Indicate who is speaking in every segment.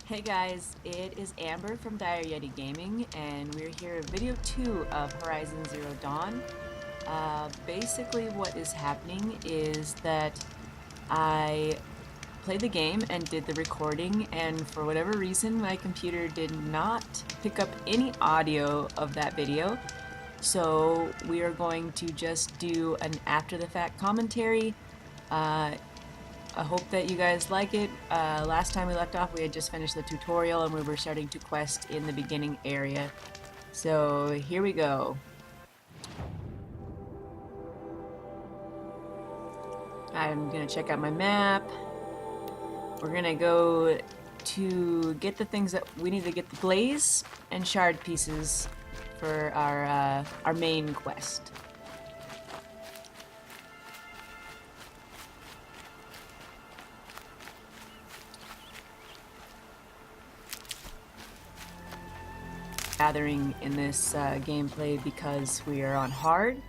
Speaker 1: Hey guys, it is Amber from Yeti Gaming, and we're here in video 2 of Horizon Zero Dawn. Basically what is happening is that I played the game and did the recording, and for whatever reason my computer did not pick up any audio of that video. So we are going to just do an after-the-fact commentary. I hope that you guys like it. Last time we left off, we had just finished the tutorial and we were starting to quest in the beginning area. So here we go. I'm gonna check out my map. We're gonna go to get the things that we need to get: the blaze and shard pieces for our main quest. Gathering in this gameplay because we are on hard,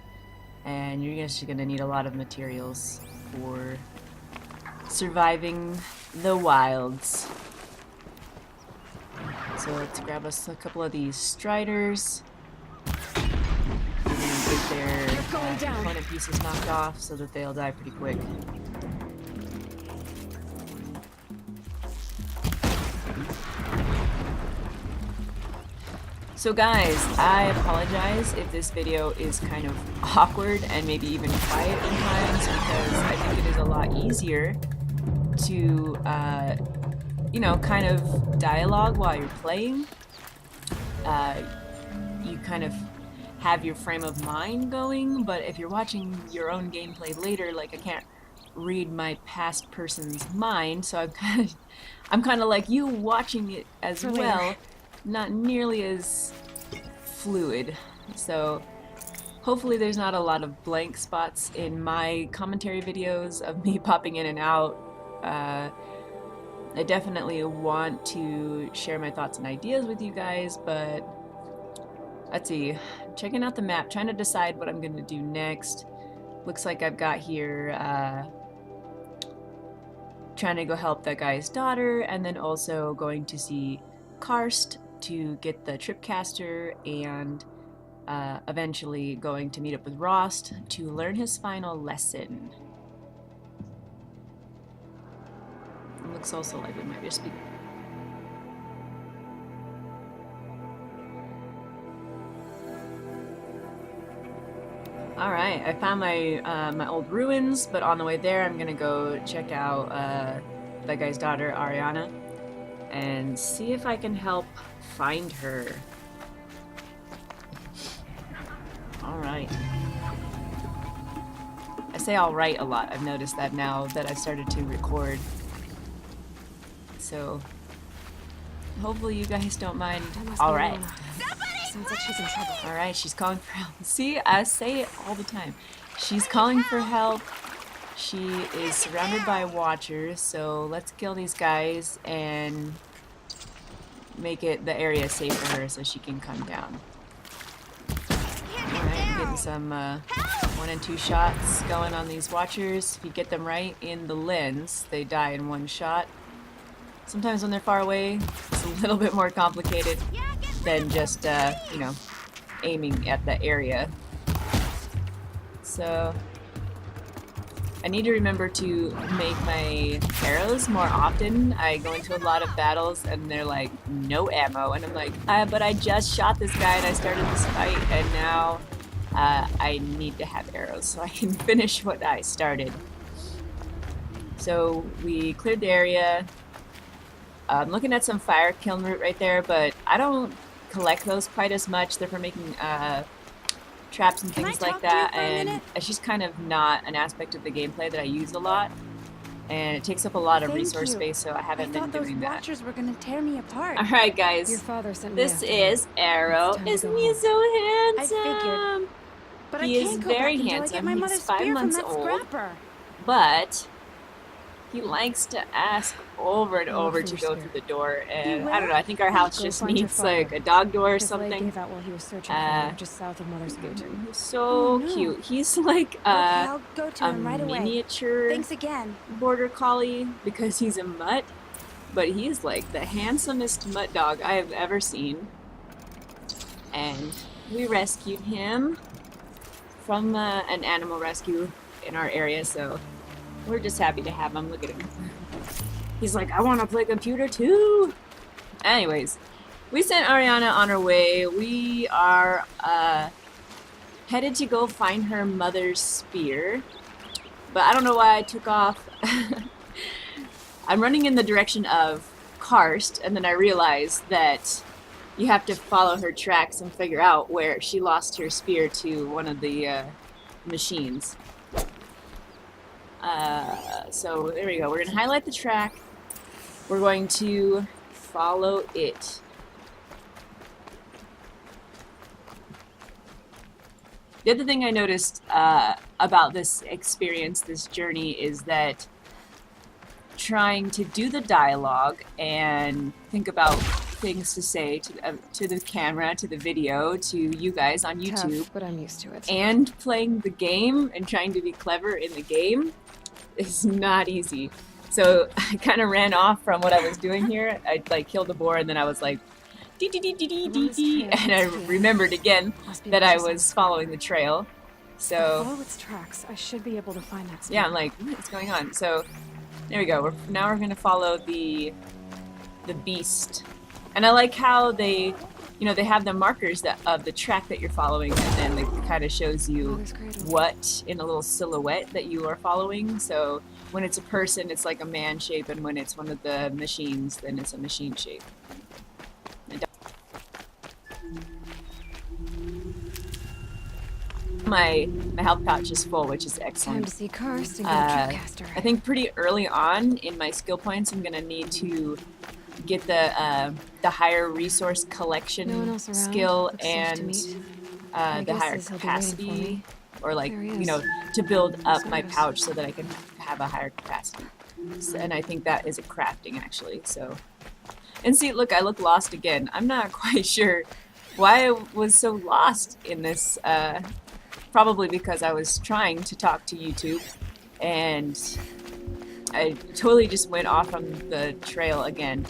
Speaker 1: and you're just going to need a lot of materials for surviving the wilds. So let's grab us a couple of these striders. We're going to get their component pieces knocked off so that they'll die pretty quick. So guys, I apologize if this video is kind of awkward and maybe even quiet in times, because I think it is a lot easier to, you know, kind of dialogue while you're playing. You kind of have your frame of mind going, but if you're watching your own gameplay later, like, I can't read my past person's mind, so I'm kind of like you watching it as well. Not nearly as fluid, so hopefully there's not a lot of blank spots in my commentary videos of me popping in and out. I definitely want to share my thoughts and ideas with you guys, but let's see, checking out the map, trying to decide what I'm gonna do next. Looks like I've got here trying to go help that guy's daughter, and then also going to see Karst to get the tripcaster, and eventually going to meet up with Rost to learn his final lesson. It looks also like we might just be... Alright, I found my my old ruins, but on the way there I'm gonna go check out that guy's daughter, Areana, and see if I can help find her. Alright. I say alright a lot. I've noticed that now that I've started to record. So, hopefully you guys don't mind. Alright.
Speaker 2: Sounds like she's in trouble.
Speaker 1: Alright, she's calling for help. See, I say it all the time. She's calling for help. She is surrounded by watchers, so let's kill these guys and make it the area safe for her so she can come down. Alright, getting some 1 and 2 shots going on these watchers. If you get them right in the lens, they die in 1 shot. Sometimes when they're far away, it's a little bit more complicated than just, you know, aiming at the area. So I need to remember to make my arrows more often. I go into a lot of battles and they're like, no ammo, and I'm like, but I just shot this guy and I started this fight, and now I need to have arrows so I can finish what I started. So we cleared the area. I'm looking at some fire kiln root right there, but I don't collect those quite as much. They're for making traps and things like that, and it's just kind of not an aspect of the gameplay that I use a lot, and it takes up a lot of resource space, so I haven't been doing that.
Speaker 2: Watchers were gonna tear me apart.
Speaker 1: Alright guys,
Speaker 2: Your father sent me
Speaker 1: this is Arrow. Isn't he so handsome?
Speaker 2: I figured. But
Speaker 1: He
Speaker 2: I
Speaker 1: is
Speaker 2: can't go
Speaker 1: very
Speaker 2: back until I
Speaker 1: handsome.
Speaker 2: get my
Speaker 1: He's
Speaker 2: mother's
Speaker 1: 5
Speaker 2: spear
Speaker 1: months
Speaker 2: from that
Speaker 1: old,
Speaker 2: scrapper.
Speaker 1: but he likes to ask over and over to go
Speaker 2: spear.
Speaker 1: through the door, and
Speaker 2: will?
Speaker 1: I don't know, I think our house
Speaker 2: Go
Speaker 1: just
Speaker 2: find your
Speaker 1: needs like
Speaker 2: father.
Speaker 1: a dog door or
Speaker 2: His leg
Speaker 1: something.
Speaker 2: gave out while he was searching for you, just south of Mother's Boot.
Speaker 1: He's so
Speaker 2: Oh, no.
Speaker 1: cute. He's like
Speaker 2: Okay, I'll go to
Speaker 1: a
Speaker 2: him right away.
Speaker 1: miniature
Speaker 2: Thanks again.
Speaker 1: border collie because he's a mutt. but he is like the handsomest mutt dog I have ever seen. And we rescued him from an animal rescue in our area, so we're just happy to have him. Look at him. He's like, I want to play computer too. Anyways, we sent Areana on her way. We are headed to go find her mother's spear, but I don't know why I took off. I'm running in the direction of Karst, and then I realized that you have to follow her tracks and figure out where she lost her spear to one of the machines. So there we go. We're going to highlight the track. We're going to follow it. The other thing I noticed about this experience, this journey, is that trying to do the dialogue and think about things to say to the camera, to the video, to you guys on YouTube,
Speaker 2: Tough, but I'm used to it.
Speaker 1: And playing the game and trying to be clever in the game is not easy. So I kind of ran off from what I was doing here. I like killed the boar, and then I was like, dee dee dee dee dee dee dee, and I remembered again that I was following the trail. So
Speaker 2: follow its tracks. I should be able to find that.
Speaker 1: Yeah, I'm like, what's going on? So there we go. Now we're gonna follow the beast, and I like how they, they have the markers of the track that you're following, and then it kind of shows you what in a little silhouette that you are following. So when it's a person, it's like a man shape, and when it's one of the machines, then it's a machine shape. My health pouch is full, which is excellent.
Speaker 2: Time to see Karst and get a caster.
Speaker 1: I think pretty early on in my skill points, I'm gonna need to get the higher resource collection skill and the higher capacity, or like to build up my pouch so that I can have a higher capacity. So, and I think that is a crafting actually. So, and see, look, I look lost again. I'm not quite sure why I was so lost in this. Probably because I was trying to talk to YouTube, and I totally just went off on the trail again.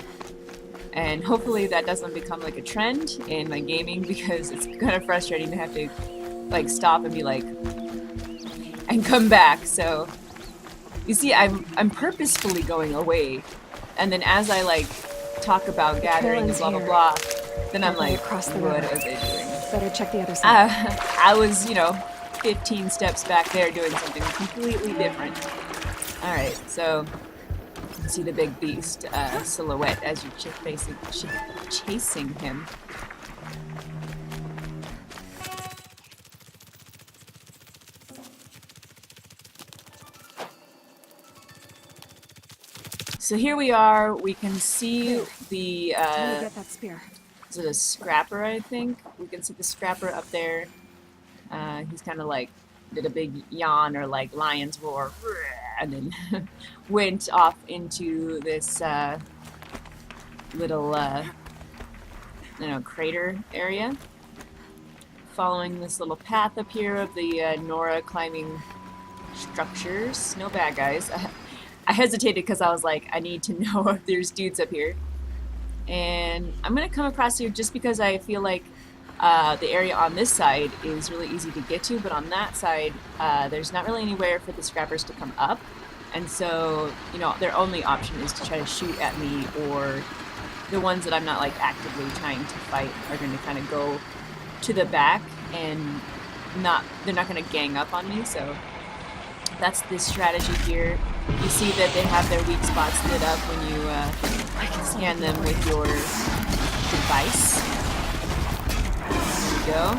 Speaker 1: And hopefully that doesn't become like a trend in my gaming, because it's kind of frustrating to have to like stop and be like, and come back. So you see, I'm purposefully going away, and then as I like talk about gathering and blah blah blah, then I'm like, what was I doing?
Speaker 2: Better check the other side.
Speaker 1: I was, 15 steps back there doing something completely different. Alright, so you can see the big beast silhouette as you're chasing him. So here we are. We can see the
Speaker 2: get that spear.
Speaker 1: Is it a scrapper, I think? We can see the scrapper up there. He's kind of like did a big yawn or like lion's roar, and then went off into this little crater area, following this little path up here of the Nora climbing structures. No bad guys. I hesitated because I was like, I need to know if there's dudes up here. And I'm gonna come across here just because I feel like the area on this side is really easy to get to, but on that side there's not really anywhere for the scrappers to come up, and so their only option is to try to shoot at me, or the ones that I'm not like actively trying to fight are going to kind of go to the back, and they're not going to gang up on me. So that's this strategy here. You see that they have their weak spots lit up when you scan them with your device. There we go.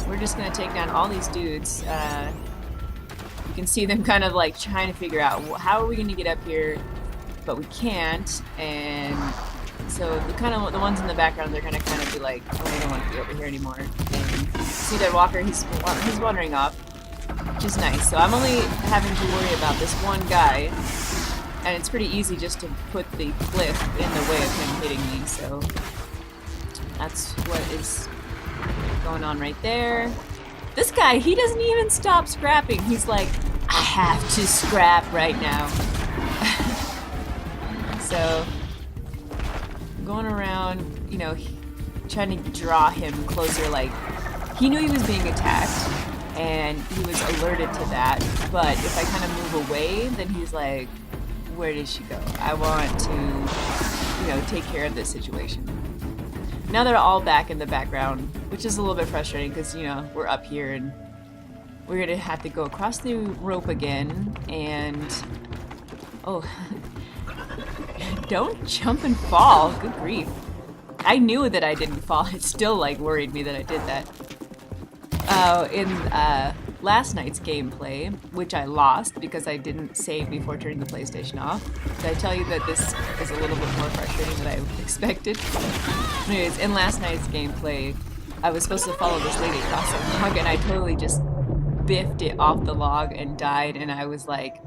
Speaker 1: We're just gonna take down all these dudes. You can see them kind of like trying to figure out how are we gonna get up here, but we can't. And so the ones in the background, they're gonna kind of be like, oh, I don't want to be over here anymore. And see that Walker, he's wandering off, which is nice. So I'm only having to worry about this one guy, and it's pretty easy just to put the cliff in the way of him hitting me. So that's what is going on right there. This guy, he doesn't even stop scrapping. He's like, I have to scrap right now. So going around, you know, trying to draw him closer. Like, he knew he was being attacked, and he was alerted to that. But if I kind of move away, then he's like, where did she go? I want to, you know, take care of this situation. Now they're all back in the background, which is a little bit frustrating because, you know, we're up here and we're gonna have to go across the rope again. And oh, don't jump and fall. Good grief. I knew that I didn't fall. It still like worried me that I did that. In last night's gameplay, which I lost because I didn't save before turning the PlayStation off. Did I tell you that this is a little bit more frustrating than I expected? Anyways, in last night's gameplay, I was supposed to follow this lady across the log, and I totally just biffed it off the log and died, and I was like...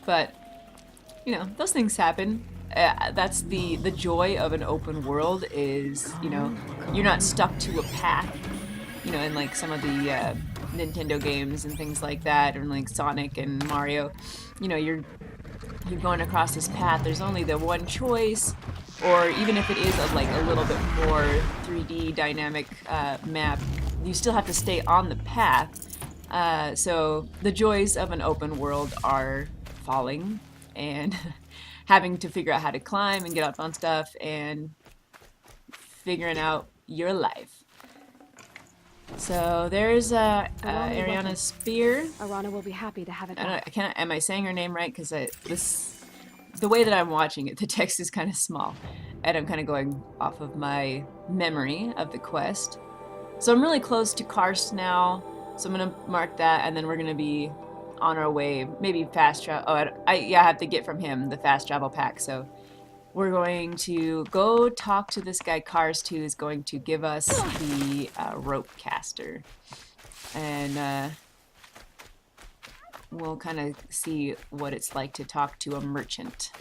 Speaker 1: But, you know, those things happen. That's the joy of an open world is, you know, you're not stuck to a path, you know, in like some of the Nintendo games and things like that, or like Sonic and Mario. You know, you're going across this path. There's only the one choice, or even if it is like a little bit more 3D dynamic map, you still have to stay on the path. So the joys of an open world are falling and having to figure out how to climb and get up on stuff and figuring out your life. So there's Areana's spear.
Speaker 2: Areana will be happy to have it
Speaker 1: I
Speaker 2: back.
Speaker 1: can't, am I saying her name right? Because the way that I'm watching it, the text is kind of small, and I'm kind of going off of my memory of the quest. So I'm really close to Karst now, so I'm gonna mark that, and then we're gonna be on our way, maybe fast travel. Oh, I have to get from him the fast travel pack. So we're going to go talk to this guy Karst, who is going to give us the rope caster, and we'll kind of see what it's like to talk to a merchant.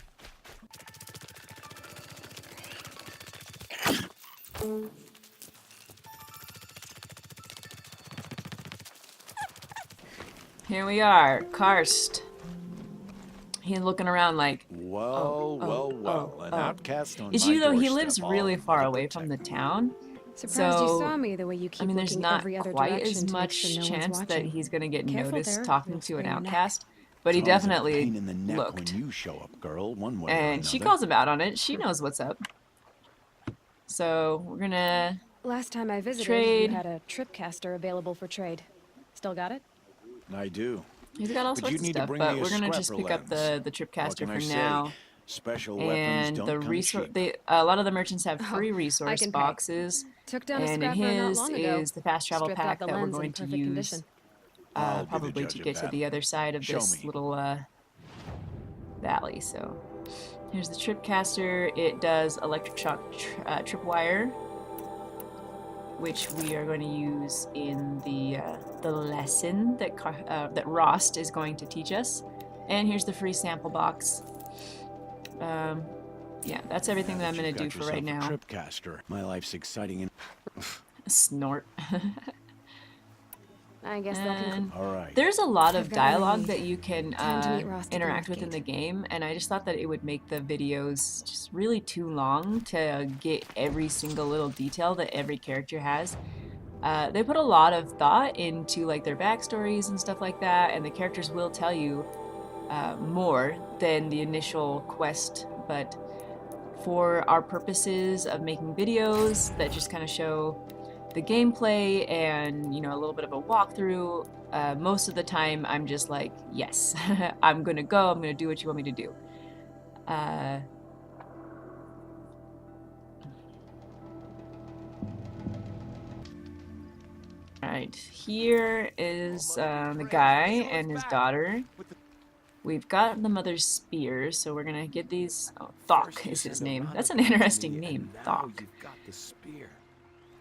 Speaker 1: Here we are, Karst. He's looking around like,
Speaker 3: Well, an outcast on
Speaker 1: is
Speaker 3: my
Speaker 1: you though he
Speaker 3: doorstep,
Speaker 1: lives really
Speaker 3: all
Speaker 1: far
Speaker 3: to
Speaker 1: away from the
Speaker 3: protect me.
Speaker 1: town.
Speaker 2: Surprised you
Speaker 1: So,
Speaker 2: saw me the way you keep
Speaker 1: I mean, there's
Speaker 2: looking
Speaker 1: not
Speaker 2: every other
Speaker 1: quite
Speaker 2: direction
Speaker 1: as
Speaker 2: to make
Speaker 1: much
Speaker 2: sure no one's
Speaker 1: chance that
Speaker 2: watching.
Speaker 1: he's gonna get
Speaker 2: Careful
Speaker 1: noticed
Speaker 2: there,
Speaker 1: talking
Speaker 2: you'll
Speaker 1: to an
Speaker 2: sprain your neck.
Speaker 1: outcast, but he
Speaker 3: It's always a
Speaker 1: definitely
Speaker 3: pain in the neck
Speaker 1: looked.
Speaker 3: when you show up, girl, one way or
Speaker 1: And she
Speaker 3: another.
Speaker 1: calls him out on it. She knows what's up. So we're gonna
Speaker 2: Last time I visited,
Speaker 1: trade.
Speaker 2: you had a tripcaster available for trade. Still got it?
Speaker 3: I do.
Speaker 1: He's got all
Speaker 3: But
Speaker 1: sorts
Speaker 3: you
Speaker 1: of
Speaker 3: need to
Speaker 1: stuff,
Speaker 3: bring
Speaker 1: but
Speaker 3: me a
Speaker 1: we're gonna just
Speaker 3: scrapper
Speaker 1: pick up
Speaker 3: lens.
Speaker 1: the
Speaker 3: What
Speaker 1: tripcaster
Speaker 3: can
Speaker 1: for
Speaker 3: I say?
Speaker 1: now.
Speaker 3: Special
Speaker 1: And
Speaker 3: weapons
Speaker 1: the
Speaker 3: don't come
Speaker 1: resource,
Speaker 3: cheap.
Speaker 1: a lot of the merchants have
Speaker 2: Oh,
Speaker 1: free
Speaker 2: I
Speaker 1: resource
Speaker 2: can pay.
Speaker 1: boxes,
Speaker 2: Took down a
Speaker 1: and in
Speaker 2: scrapper not
Speaker 1: his
Speaker 2: long ago.
Speaker 1: is the fast travel
Speaker 2: Stripped out
Speaker 1: pack
Speaker 2: the
Speaker 1: that we're
Speaker 2: lens in
Speaker 1: going to
Speaker 2: perfect
Speaker 1: use,
Speaker 2: condition.
Speaker 3: I'll be the
Speaker 1: probably
Speaker 3: judge
Speaker 1: to
Speaker 3: of
Speaker 1: get to
Speaker 3: that.
Speaker 1: the other side of
Speaker 3: Show
Speaker 1: this
Speaker 3: me.
Speaker 1: little valley. So here's the tripcaster. It does electric shock tripwire, which we are going to use in the lesson that that Rost is going to teach us. And here's the free sample box. Yeah, that's everything that I'm going to do for right now.
Speaker 3: Tripcaster. My life's exciting and
Speaker 1: Snort.
Speaker 2: I guess that concludes.
Speaker 3: all right.
Speaker 1: There's a lot
Speaker 2: I've
Speaker 1: of
Speaker 2: got
Speaker 1: dialogue
Speaker 2: lead.
Speaker 1: that you can
Speaker 2: Time to meet Rost at the
Speaker 1: interact
Speaker 2: north
Speaker 1: with in the
Speaker 2: gate.
Speaker 1: game, and I just thought that it would make the videos just really too long to get every single little detail that every character has. They put a lot of thought into like their backstories and stuff like that, and the characters will tell you more than the initial quest, but for our purposes of making videos that just kind of show the gameplay and, you know, a little bit of a walkthrough, most of the time I'm just like, yes, I'm gonna go, I'm gonna do what you want me to do. Alright, here is the guy and his daughter. We've got the mother's spear, so we're gonna get these. Oh, Thok is his name. That's an interesting name, Thok.
Speaker 4: You've got the spear.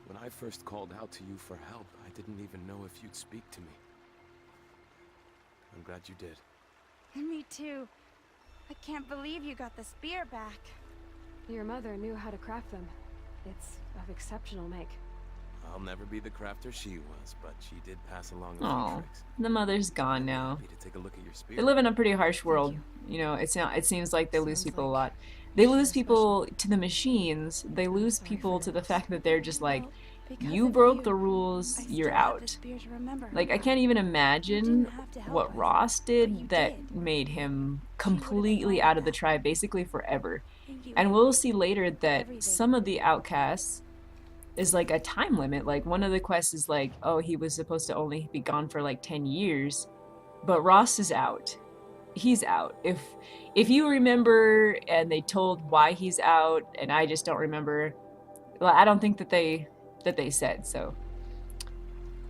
Speaker 4: When I first called out to you for help, I didn't even know if you'd speak to me. I'm glad you did.
Speaker 5: Me too. I can't believe you got the spear back.
Speaker 2: Your mother knew how to craft them. It's of exceptional make.
Speaker 4: I'll never be the crafter she was, but she did pass along a few
Speaker 1: Oh,
Speaker 4: tricks.
Speaker 1: the mother's gone now.
Speaker 4: Happy to take a look at your spear.
Speaker 1: They live in a pretty harsh world. You know, it seems like they lose people a lot. They lose people to the machines. They lose people to the fact that they're just like, you broke the rules, you're out. Like, I can't even imagine what Rost did that made him completely out of the tribe, basically forever. And we'll see later that some of the outcasts is like a time limit. Like, one of the quests is like, oh, he was supposed to only be gone for like 10 years. But Rost is out. He's out. If you remember and they told why he's out and I just don't remember, well, I don't think that they said so.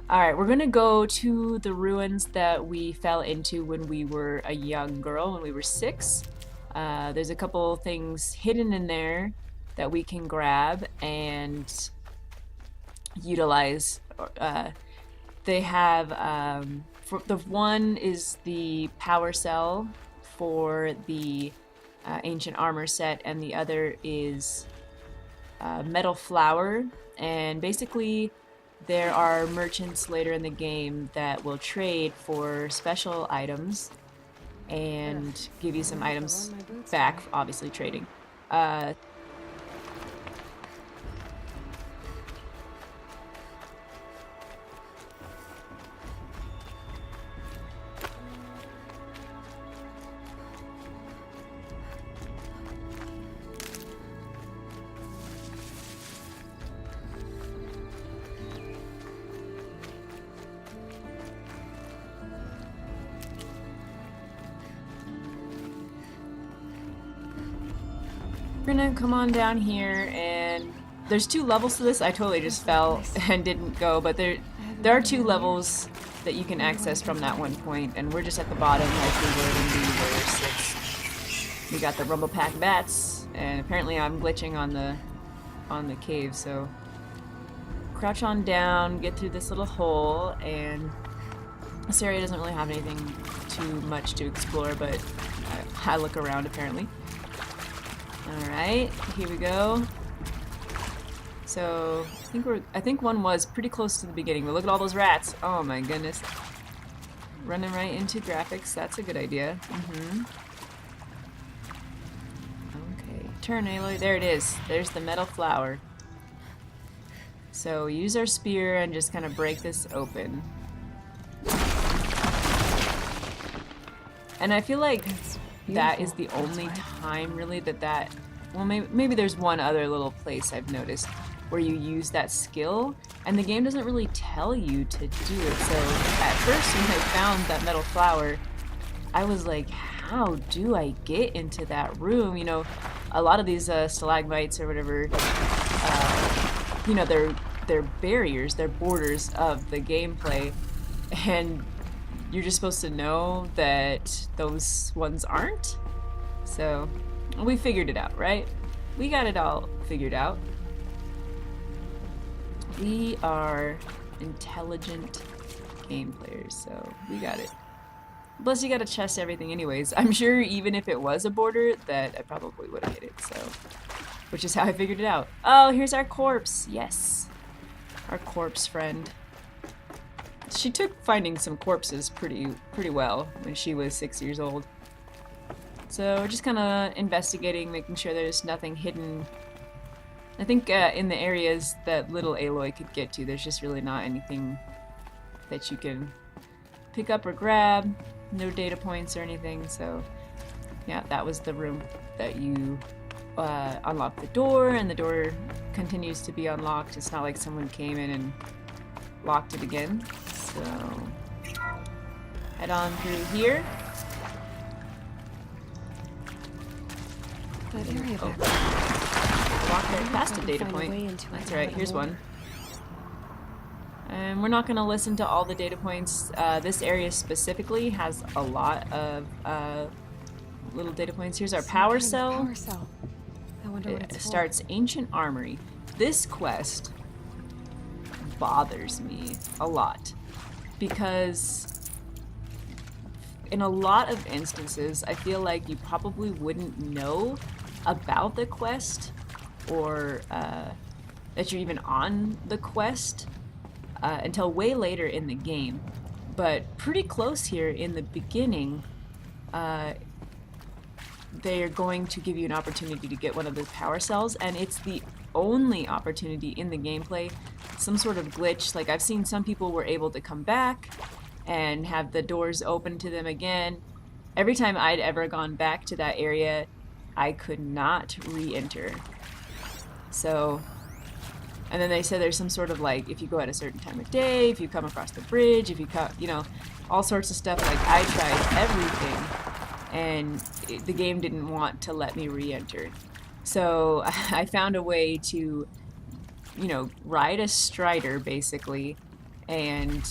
Speaker 1: All right, we're gonna go to the ruins that we fell into when we were a young girl, when we were 6. There's a couple things hidden in there that we can grab and utilize. They have for the one is the power cell for the Ancient Armor set, and the other is metal flour. And basically there are merchants later in the game that will trade for special items and give you some items back, obviously trading. We're gonna come on down here, and there's 2 levels to this. I totally just fell and didn't go, but there are 2 levels that you can access from that one point, and we're just at the bottom like we were when we were 6. We got the rumble pack bats, and apparently I'm glitching on the cave, so crouch on down, get through this little hole, and this area doesn't really have anything too much to explore, but I look around apparently. Alright, here we go. So, I think one was pretty close to the beginning, but look at all those rats. Oh my goodness. Running right into graphics, that's a good idea. Okay, turn Aloy, there it is. There's the metal flower. So, use our spear and just kind of break this open. And I feel like that is the only time really that well, maybe there's one other little place I've noticed where you use that skill and the game doesn't really tell you to do it. So at first when I found that metal flower, I was like, how do I get into that room? You know, a lot of these stalagmites or whatever, you know, they're barriers, they're borders of the gameplay, and you're just supposed to know that those ones aren't. So we figured it out, right? We got it all figured out. We are intelligent game players, so we got it. Plus you gotta chest everything anyways. I'm sure even if it was a border that I probably would have hit it, so. Which is how I figured it out. Oh, here's our corpse, yes. Our corpse friend. She took finding some corpses pretty well when she was 6 years old. So we're just kind of investigating, making sure there's nothing hidden. I think in the areas that little Aloy could get to, there's just really not anything that you can pick up or grab. No data points or anything, so yeah, that was the room that you unlocked the door, and the door continues to be unlocked. It's not like someone came in and locked it again. So head on through here.
Speaker 2: That area back
Speaker 1: Walk right past a data point. That's right, here's one. And we're not going to listen to all the data points. This area specifically has a lot of little data points. Here's our power cell.
Speaker 2: I wonder what
Speaker 1: It
Speaker 2: it's
Speaker 1: starts Ancient Armory. This quest bothers me a lot because in a lot of instances I feel like you probably wouldn't know about the quest or that you're even on the quest until way later in the game. But pretty close here in the beginning, they're going to give you an opportunity to get one of those power cells, and it's the only opportunity in the gameplay. Some sort of glitch, like I've seen some people were able to come back and have the doors open to them again. Every time I'd ever gone back to that area, I could not re-enter. So, and then they said there's some sort of like, if you go at a certain time of day, if you come across the bridge, if you come, you know, all sorts of stuff. Like I tried everything, and the game didn't want to let me re-enter. So I found a way to, you know, ride a strider basically, and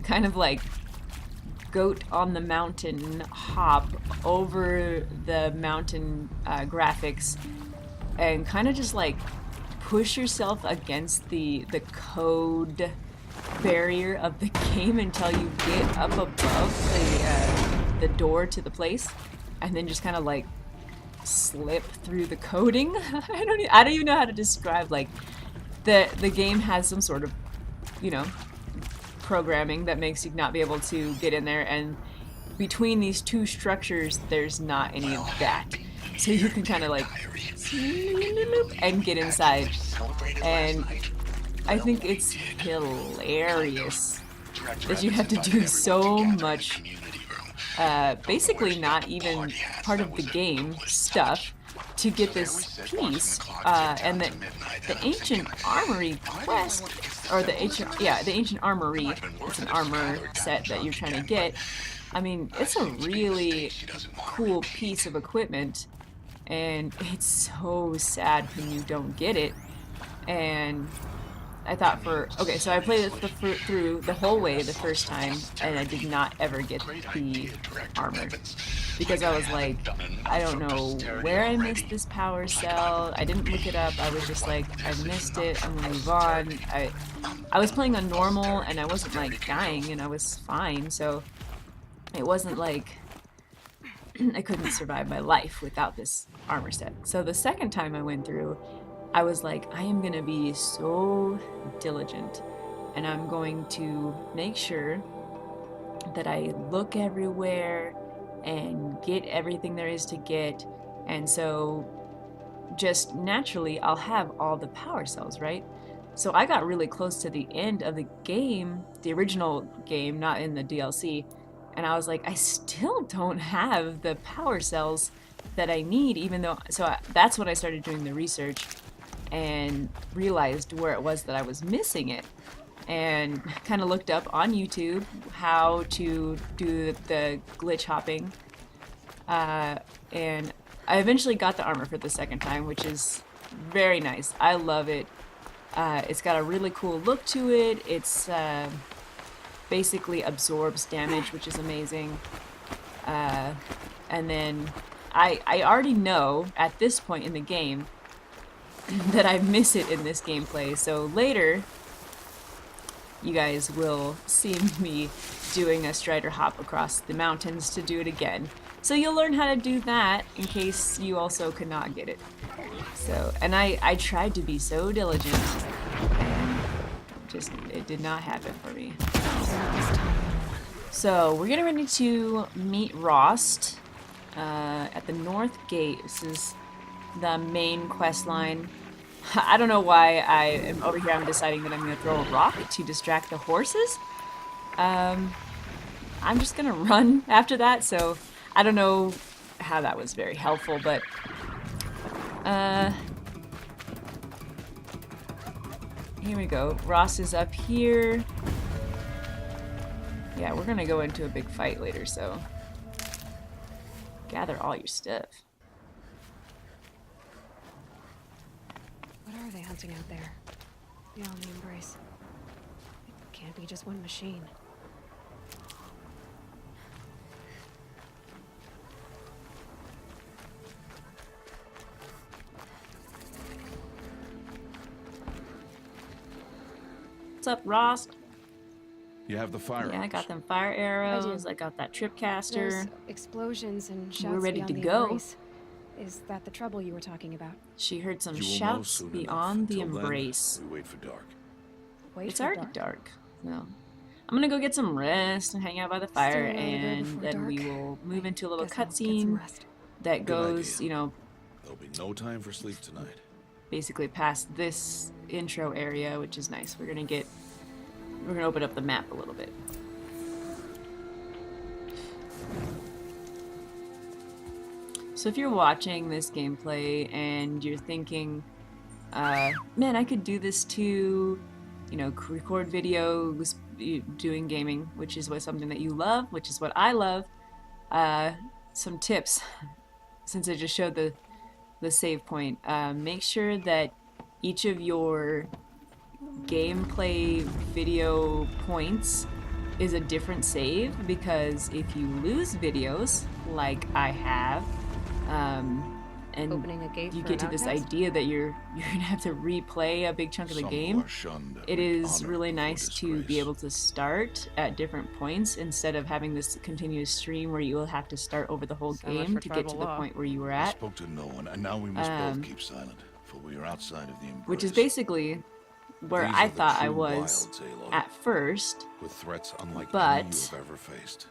Speaker 1: kind of like goat on the mountain hop over the mountain graphics, and kind of just like push yourself against the code barrier of the game until you get up above the door to the place, and then just kind of like slip through the coding. I don't even know how to describe, like, the game has some sort of, you know, programming that makes you not be able to get in there, and between these two structures there's not any of that, so you can kind of like and get inside, and I think it's hilarious that you have to do so much basically not even part of the game stuff to get this piece, and the Ancient Armory quest, or the Ancient Armory, it's an armor set that you're trying to get. I mean, it's a really cool piece of equipment, and it's so sad when you don't get it. And I thought so I played it through the whole way the first time, and I did not ever get the armor, because I was like, I don't know where I missed this power cell. I didn't look it up. I was just like, I missed it, I'm gonna move on. I was playing on normal, and I wasn't like dying, and I was fine, so it wasn't like I couldn't survive my life without this armor set. So the second time I went through, I was like, I am gonna be so diligent, and I'm going to make sure that I look everywhere and get everything there is to get. And so just naturally I'll have all the power cells, right? So I got really close to the end of the game, the original game, not in the DLC, and I was like, I still don't have the power cells that I need, even though, that's when I started doing the research and realized where it was that I was missing it, and kind of looked up on YouTube how to do the glitch hopping, and I eventually got the armor for the second time, which is very nice. I love it. It's got a really cool look to it. It's basically absorbs damage, which is amazing. And then I already know at this point in the game that I miss it in this gameplay, so later you guys will see me doing a strider hop across the mountains to do it again. So you'll learn how to do that in case you also could not get it. So, and I tried to be so diligent, and just, it did not happen for me. So we're getting ready to meet Rost at the North Gate. This is the main quest line. I don't know why I am over here. I'm deciding that I'm going to throw a rock to distract the horses. I'm just going to run after that, so I don't know how that was very helpful, but here we go. Rost is up here. Yeah, we're going to go into a big fight later, so gather all your stuff.
Speaker 2: What are they hunting out there? Beyond the embrace. It can't be just one machine.
Speaker 1: What's up, Rost?
Speaker 6: You have the firearms.
Speaker 1: Yeah, I got them fire arrows. I got that tripcaster.
Speaker 2: Those explosions and shouts
Speaker 1: We're ready
Speaker 2: beyond
Speaker 1: to
Speaker 2: the
Speaker 1: go.
Speaker 2: embrace. Is that the trouble you were talking about?
Speaker 1: She heard some
Speaker 3: You will know
Speaker 1: shouts
Speaker 3: soon
Speaker 1: beyond the
Speaker 3: enough. Till then,
Speaker 1: embrace.
Speaker 3: we wait for dark.
Speaker 2: Wait
Speaker 1: it's
Speaker 2: for
Speaker 1: already
Speaker 2: dark.
Speaker 1: dark. So I'm gonna go get some rest and hang out by the fire,
Speaker 2: Stay around a bit
Speaker 1: and
Speaker 2: before
Speaker 1: then we
Speaker 2: dark.
Speaker 1: will move into a little
Speaker 2: Guess I'll get some
Speaker 1: cutscene
Speaker 2: rest.
Speaker 1: that
Speaker 3: Good
Speaker 1: goes,
Speaker 3: idea.
Speaker 1: you know,
Speaker 3: There'll be no time for sleep tonight.
Speaker 1: basically past this intro area, which is nice. We're gonna open up the map a little bit. So if you're watching this gameplay and you're thinking, man, I could do this too, you know, record videos doing gaming, which is something that you love, which is what I love. Some tips, since I just showed the save point. Make sure that each of your gameplay video points is a different save, because if you lose videos, like I have, and
Speaker 2: Opening a gate
Speaker 1: you
Speaker 2: for
Speaker 1: get
Speaker 2: an
Speaker 1: to this
Speaker 2: outcast?
Speaker 1: idea that you're gonna have to replay a big chunk of the
Speaker 3: Some
Speaker 1: game,
Speaker 3: who are shunned
Speaker 1: it
Speaker 3: are
Speaker 1: is
Speaker 3: honored
Speaker 1: really
Speaker 3: before
Speaker 1: nice to be
Speaker 3: disgrace.
Speaker 1: able to start at different points instead of having this continuous stream where you will have to start over the whole
Speaker 2: So much
Speaker 1: game
Speaker 2: for
Speaker 1: to get to
Speaker 2: tribal
Speaker 1: the
Speaker 2: law.
Speaker 1: point where you were
Speaker 3: I
Speaker 1: at,
Speaker 3: spoke to no one, and now we must both keep silent, for we are outside of the embrace.
Speaker 1: which is basically where
Speaker 3: These
Speaker 1: I
Speaker 3: are the
Speaker 1: thought I
Speaker 3: true
Speaker 1: was
Speaker 3: wilds, Aloy,
Speaker 1: at first.
Speaker 3: with threats unlike
Speaker 1: but-
Speaker 3: any you have ever faced.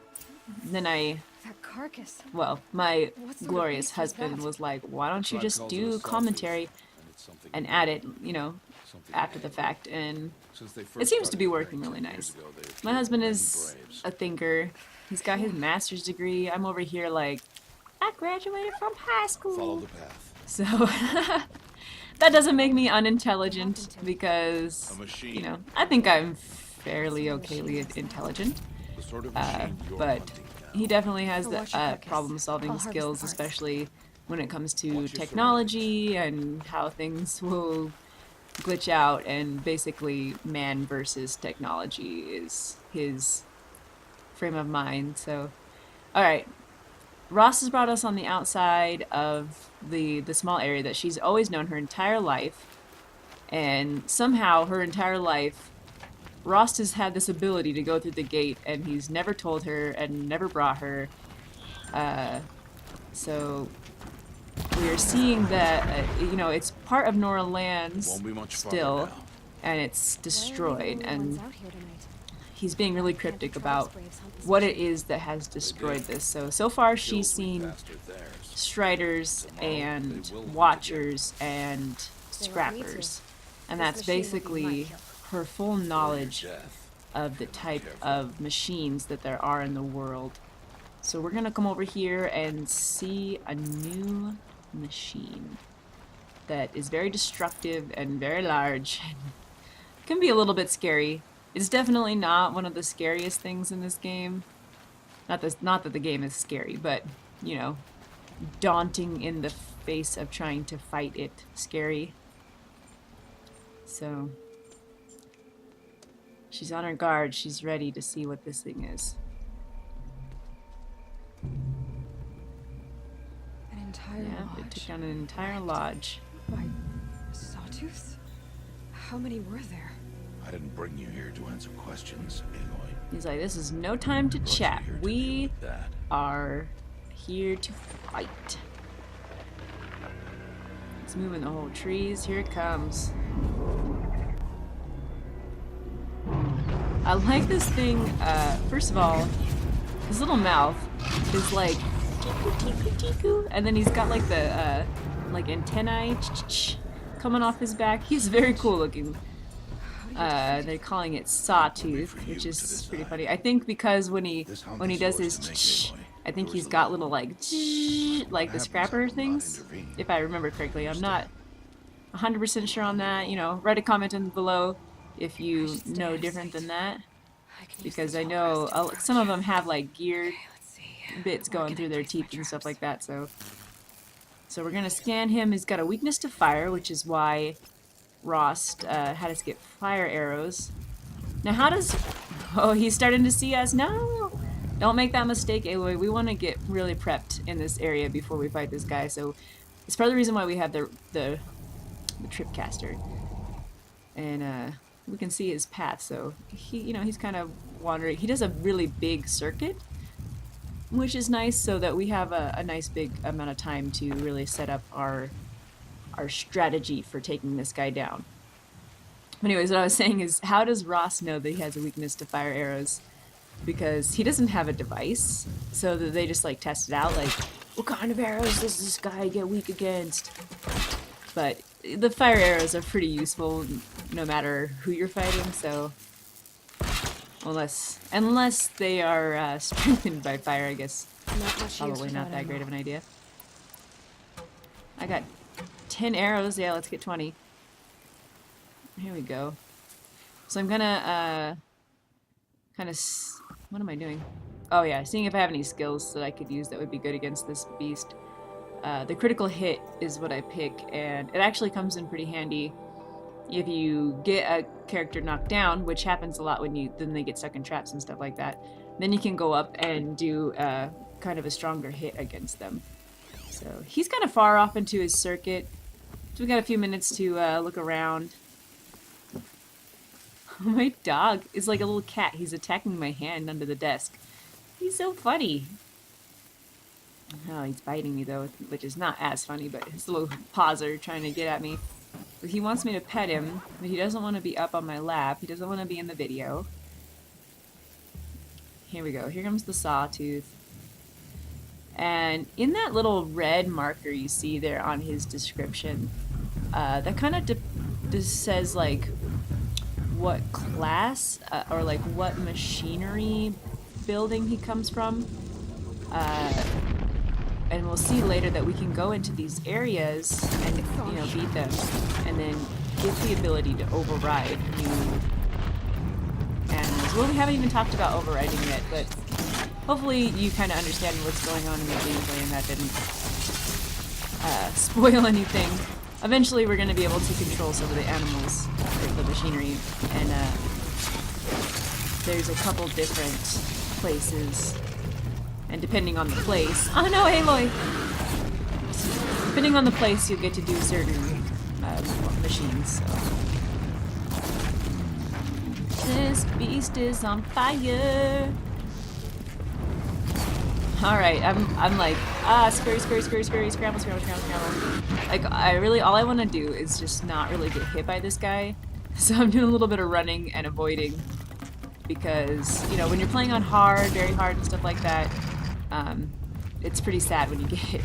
Speaker 1: Then
Speaker 5: That carcass.
Speaker 1: well, my
Speaker 5: What sort of
Speaker 1: glorious
Speaker 5: beast was
Speaker 1: husband
Speaker 5: that?
Speaker 1: was like, why don't you
Speaker 3: Tribe
Speaker 1: just
Speaker 3: calls it a
Speaker 1: do
Speaker 3: sawtooth,
Speaker 1: commentary
Speaker 3: and it's something
Speaker 1: and
Speaker 3: you
Speaker 1: add
Speaker 3: know,
Speaker 1: it, you know,
Speaker 3: something
Speaker 1: after
Speaker 3: you
Speaker 1: the
Speaker 3: hate.
Speaker 1: fact? And
Speaker 3: Since they
Speaker 1: it
Speaker 3: first
Speaker 1: seems to be
Speaker 3: started
Speaker 1: working
Speaker 3: fighting
Speaker 1: really
Speaker 3: 10 years
Speaker 1: nice.
Speaker 3: ago, they have
Speaker 1: My
Speaker 3: killed
Speaker 1: husband
Speaker 3: many
Speaker 1: is
Speaker 3: braves.
Speaker 1: a thinker. He's got his master's degree. I'm over here like, I graduated from high
Speaker 3: Follow
Speaker 1: school.
Speaker 3: the path.
Speaker 1: So that doesn't make me unintelligent, because,
Speaker 3: A machine.
Speaker 1: you know, I think I'm fairly okayly intelligent.
Speaker 3: The sort of machine you're
Speaker 1: But
Speaker 3: hunting down.
Speaker 1: he definitely has
Speaker 5: I'll
Speaker 1: the
Speaker 5: watch your carcass.
Speaker 1: problem-solving
Speaker 5: I'll harvest the
Speaker 1: skills,
Speaker 5: parts.
Speaker 1: especially when it comes to
Speaker 3: Watch your
Speaker 1: technology and how things will glitch out. And basically, man versus technology is his frame of mind. So, all right, Rost has brought us on the outside of the small area that she's always known her entire life, and somehow her entire life Rost has had this ability to go through the gate, and he's never told her and never brought her. So we are seeing that, you know, it's part of Nora lands
Speaker 3: Won't be much farther
Speaker 1: still,
Speaker 3: now.
Speaker 1: and it's
Speaker 5: Why are we the
Speaker 1: destroyed.
Speaker 5: only
Speaker 1: And
Speaker 5: ones out here tonight?
Speaker 1: he's being really
Speaker 5: Can't the
Speaker 1: cryptic
Speaker 5: tribe's
Speaker 1: about
Speaker 5: braves hunt this
Speaker 1: what it
Speaker 5: machine?
Speaker 1: is that has destroyed this. So far she's
Speaker 3: Kills we
Speaker 1: seen
Speaker 3: bastard theirs.
Speaker 1: Striders
Speaker 3: Tomorrow
Speaker 1: and
Speaker 3: they will hunt
Speaker 1: Watchers and
Speaker 5: They want me to.
Speaker 1: Scrappers. And
Speaker 5: This
Speaker 1: that's
Speaker 5: machine will be my
Speaker 1: basically
Speaker 5: kill.
Speaker 1: her full knowledge
Speaker 3: Death.
Speaker 1: of the type of machines that there are in the world. So we're gonna come over here and see a new machine that is very destructive and very large. Can be a little bit scary. It's definitely not one of the scariest things in this game. Not that the game is scary, but, you know, daunting in the face of trying to fight it scary. So she's on her guard. She's ready to see what this thing is.
Speaker 2: An entire
Speaker 1: Yeah, they
Speaker 2: lodge.
Speaker 1: took down an entire lodge.
Speaker 2: By sawtooths? How many were there?
Speaker 3: I didn't bring you here to answer questions, Aloy.
Speaker 1: He's like, this is no time to
Speaker 3: Brought you
Speaker 1: chat.
Speaker 3: here to deal
Speaker 1: We
Speaker 3: with that.
Speaker 1: are here to fight. It's moving the whole trees. Here it comes. I like this thing. First of all, his little mouth is like tiku tiku tiku, and then he's got like the like antennae coming off his back. He's very cool looking. They're calling it Sawtooth, which is pretty funny. I think because when he does his I think he's got little like the scrapper things, if I remember correctly. I'm not 100% sure on that. You know, write a comment in below if you know different than that, because I know some of them have like gear
Speaker 2: Let's see.
Speaker 1: bits going through their teeth and stuff like that. So we're gonna scan him. He's got a weakness to fire, which is why Rost had us get fire arrows. Now how does... Oh, he's starting to see us. No! Don't make that mistake, Aloy. We want to get really prepped in this area before we fight this guy. So it's part of the reason why we have the tripcaster. And we can see his path. So he, you know, he's kind of wandering. He does a really big circuit, which is nice, so that we have a nice big amount of time to really set up our strategy for taking this guy down. Anyways, what I was saying is, how does Ross know that he has a weakness to fire arrows? Because he doesn't have a device, so that they just like test it out, like, what kind of arrows does this guy get weak against? But the fire arrows are pretty useful no matter who you're fighting, so unless they are strengthened by fire, I guess
Speaker 2: Not much
Speaker 1: probably
Speaker 2: use for
Speaker 1: not that
Speaker 2: ammo.
Speaker 1: great of an idea. I got 10 arrows. Yeah, let's get 20. Here we go. So I'm gonna kind of what am I doing? Oh yeah, seeing if I have any skills that I could use that would be good against this beast. The critical hit is what I pick, and it actually comes in pretty handy if you get a character knocked down, which happens a lot when then they get stuck in traps and stuff like that. Then you can go up and do kind of a stronger hit against them. So he's kind of far off into his circuit, so we got a few minutes to look around. My dog is like a little cat. He's attacking my hand under the desk. He's so funny. Oh, he's biting me though, which is not as funny, but his little paws are trying to get at me. But he wants me to pet him, but he doesn't want to be up on my lap. He doesn't want to be in the video. Here we go. Here comes the sawtooth. And in that little red marker you see there on his description, that kind of just says like what class or like what machinery building he comes from. And we'll see later that we can go into these areas and, you know, beat them, and then get the ability to override new animals. Well, we haven't even talked about overriding yet, but hopefully you kind of understand what's going on in the gameplay and that didn't spoil anything. Eventually we're going to be able to control some of the animals, or the machinery, and there's a couple different places. And depending on the place... Oh no, Aloy! Depending on the place, you'll get to do certain machines. So. This beast is on fire! Alright, I'm like, scurry, scurry, scurry, scurry, scramble, scramble, scramble, scramble. Like, all I want to do is just not really get hit by this guy. So I'm doing a little bit of running and avoiding. Because, you know, when you're playing on hard, very hard and stuff like that, it's pretty sad when you get hit.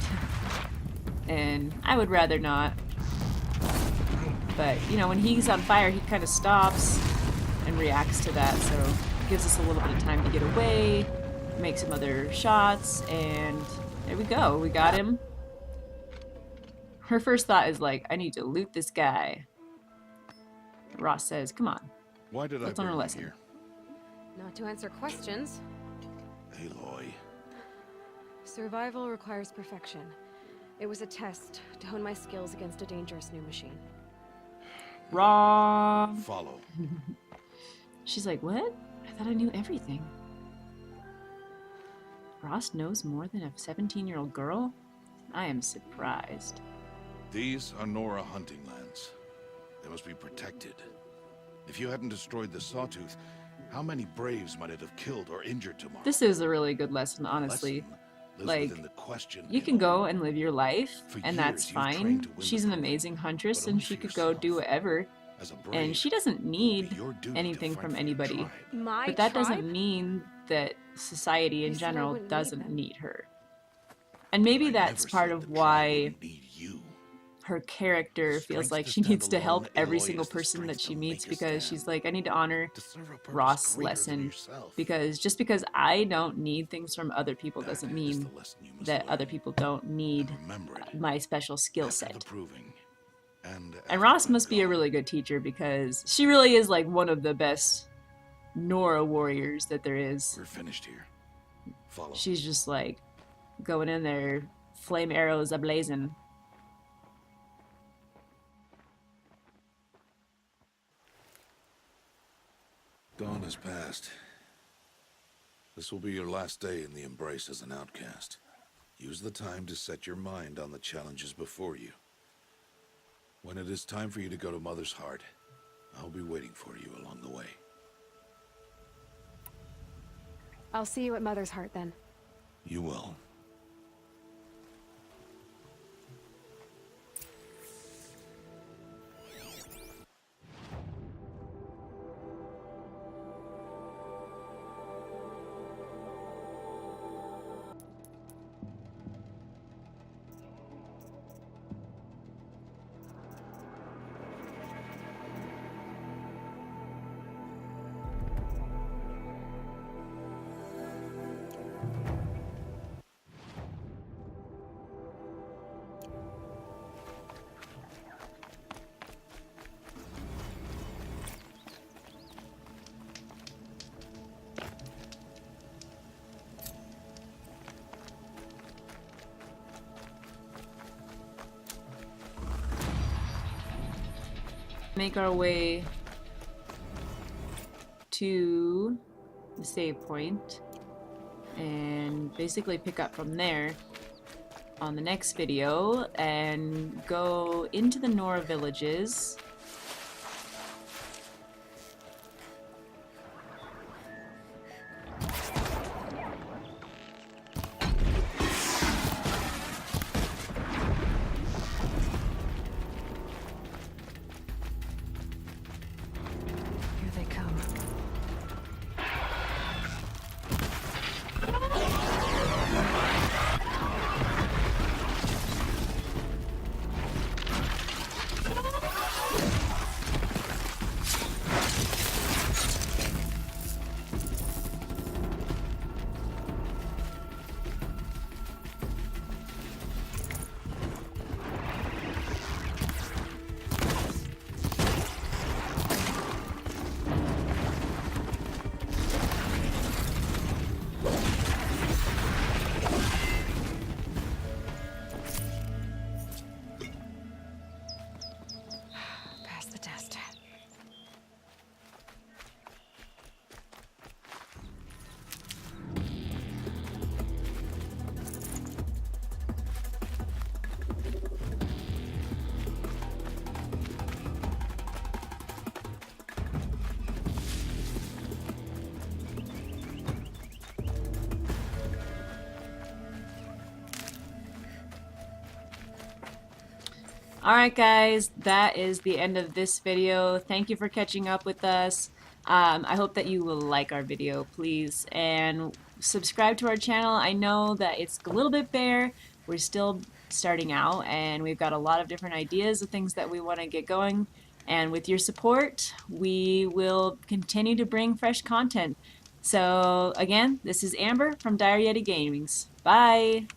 Speaker 1: And I would rather not. But, you know, when he's on fire, he kind of stops and reacts to that, so it gives us a little bit of time to get away, make some other shots, and there we go. We got him. Her first thought is like, I need to loot this guy. Ross says, come on.
Speaker 3: Why did
Speaker 1: Let's
Speaker 3: I
Speaker 1: learn
Speaker 3: bring
Speaker 1: a
Speaker 3: you
Speaker 1: lesson.
Speaker 3: here?
Speaker 2: Not to answer questions.
Speaker 3: Aloy.
Speaker 2: Survival requires perfection. It was a test to hone my skills against a dangerous new machine.
Speaker 1: Wrong.
Speaker 3: Follow.
Speaker 1: She's like, what? I thought I knew everything. Rost knows more than a 17-year-old girl? I am surprised.
Speaker 3: These are Nora hunting lands. They must be protected. If you hadn't destroyed the Sawtooth, how many Braves might it have killed or injured tomorrow?
Speaker 1: This is a really good lesson, honestly.
Speaker 3: Lesson lives
Speaker 1: Like,
Speaker 3: within the question,
Speaker 1: you can
Speaker 3: Aloy.
Speaker 1: go and live your life,
Speaker 3: For
Speaker 1: and that's
Speaker 3: years, you've trained
Speaker 1: fine.
Speaker 3: to win
Speaker 1: She's
Speaker 3: the
Speaker 1: an
Speaker 3: fight,
Speaker 1: amazing huntress,
Speaker 3: but
Speaker 1: and
Speaker 3: only
Speaker 1: she
Speaker 3: for
Speaker 1: could go do
Speaker 3: yourself.
Speaker 1: whatever.
Speaker 3: As a brave,
Speaker 1: And she doesn't need
Speaker 3: it'll be your duty
Speaker 1: anything
Speaker 3: to
Speaker 1: from
Speaker 3: fight for your
Speaker 1: anybody.
Speaker 3: tribe.
Speaker 2: My
Speaker 1: But that
Speaker 2: tribe?
Speaker 1: doesn't mean that society in
Speaker 2: You said I
Speaker 1: general
Speaker 2: wouldn't need
Speaker 1: doesn't
Speaker 2: them.
Speaker 1: need her. And maybe
Speaker 3: I
Speaker 1: that's
Speaker 3: never
Speaker 1: part
Speaker 3: said
Speaker 1: of
Speaker 3: the tribe
Speaker 1: why
Speaker 3: wouldn't need you.
Speaker 1: her character feels
Speaker 3: Strength
Speaker 1: like
Speaker 3: to
Speaker 1: she
Speaker 3: stand
Speaker 1: needs to
Speaker 3: alone,
Speaker 1: help every
Speaker 3: Aloy,
Speaker 1: single
Speaker 3: is the
Speaker 1: person that
Speaker 3: strength
Speaker 1: she
Speaker 3: to
Speaker 1: meets,
Speaker 3: make a
Speaker 1: because
Speaker 3: stand.
Speaker 1: she's like, I need to honor
Speaker 3: To serve a purpose
Speaker 1: Rost's
Speaker 3: greater than
Speaker 1: lesson,
Speaker 3: yourself.
Speaker 1: because just because I don't need things from other people
Speaker 3: That
Speaker 1: doesn't
Speaker 3: is
Speaker 1: mean
Speaker 3: the lesson you must
Speaker 1: that other
Speaker 3: learn.
Speaker 1: people don't need
Speaker 3: Remember it.
Speaker 1: my special skill
Speaker 3: After
Speaker 1: set.
Speaker 3: the proving. And
Speaker 1: And
Speaker 3: after
Speaker 1: Rost
Speaker 3: I'm
Speaker 1: must be a
Speaker 3: gone.
Speaker 1: really good teacher, because she really is like one of the best Nora warriors that there is.
Speaker 3: We're finished here. Follow.
Speaker 1: She's just like going in there, flame arrows ablazing.
Speaker 3: Dawn has passed. This will be your last day in the Embrace as an outcast. Use the time to set your mind on the challenges before you. When it is time for you to go to Mother's Heart, I'll be waiting for you along the way.
Speaker 2: I'll see you at Mother's Heart then.
Speaker 3: You will.
Speaker 1: make our way to the save point and basically pick up from there on the next video and go into the Nora villages.
Speaker 2: Here they come. Pass the test.
Speaker 1: Alright guys, that is the end of this video. Thank you for catching up with us. I hope that you will like our video, please, and subscribe to our channel. I know that it's a little bit bare. We're still starting out, and we've got a lot of different ideas of things that we want to get going. And with your support, we will continue to bring fresh content. So again, this is Amber from Dire Yeti Gaming. Bye!